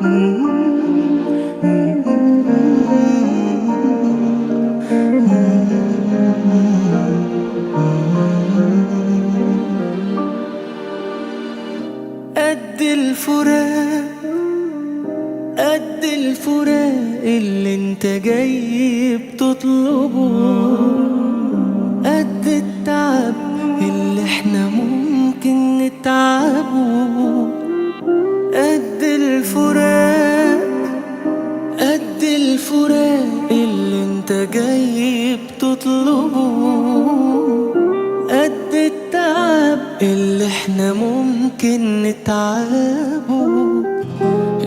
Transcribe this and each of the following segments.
قد الفراق قد الفراق اللي انت جاي بتطلبه، قد التعب اللي احنا ممكن نتعبه. قد الفراق قد الفراق اللي انت جاي بتطلبه، قد التعب اللي احنا ممكن نتعبه.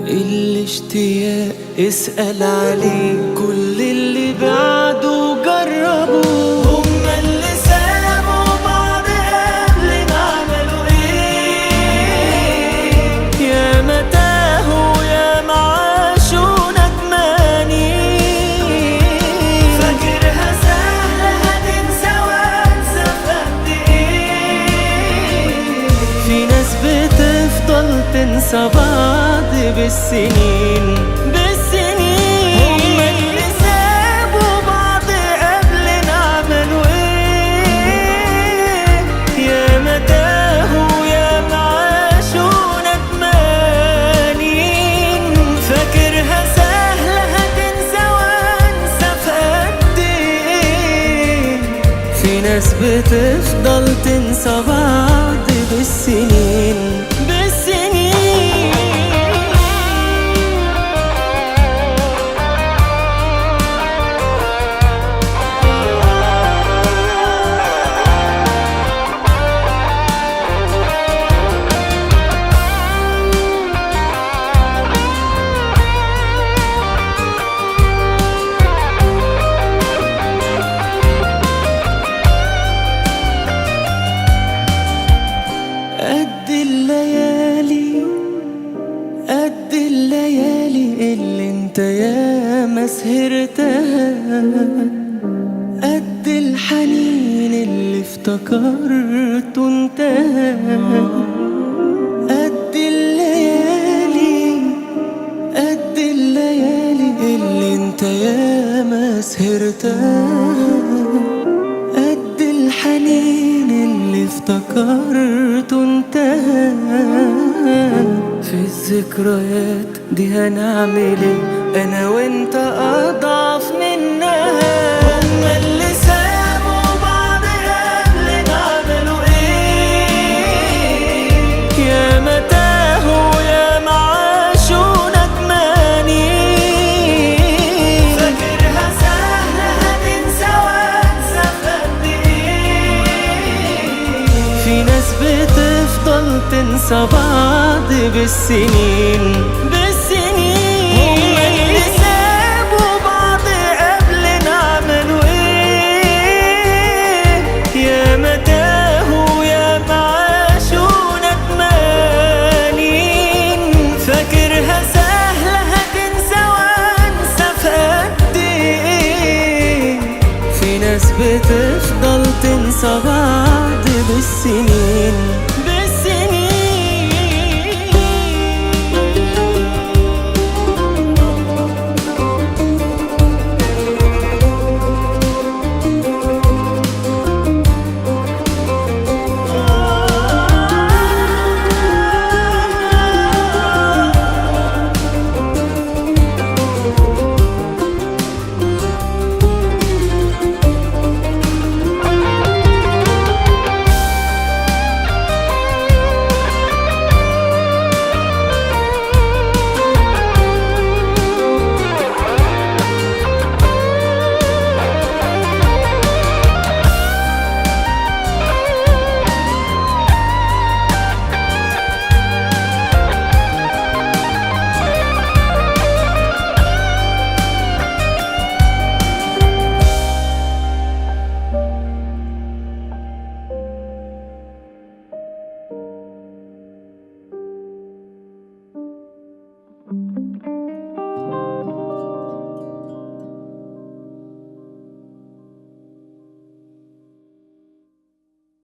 الاشتياق اسأل عليه كل اللي بعده جربوا. هما اللي سابوا بعض قبلنا عملوا ايه؟ يا ما تاهوا يا ما عاشوا ندمانين. فاكرها سهلة هتنسى وانسى في قد ايه؟ في ناس بتفضل تنسى بعض بالسنين. هما اللي سابوا بعض قبلنا عملوا ايه؟ يا ما تاهوا يا ما عاشوا ندمانين. فاكرها سهلة هتنسى وانسى في قد ايه؟ في ناس بتفضل تنسى بعض بالسنين. قد الليالي اللي انت ياما سهرتها، قد الحنين اللي افتكرته انتهى. قد الليالي اللي انت ياما سهرتها، قد الحنين اللي افتكرته انتهى. في الذكريات دي هنعمل ايه انا وانت اضعف منها؟ هما اللي سابوا بعض قبلنا عملوا ايه؟ يا ما تاهوا يا ما عاشوا ندمانين. فاكرها سهلة هتنسى وانسى في قد ايه؟ في ناس بتفضل تنسى بعض بالسنين.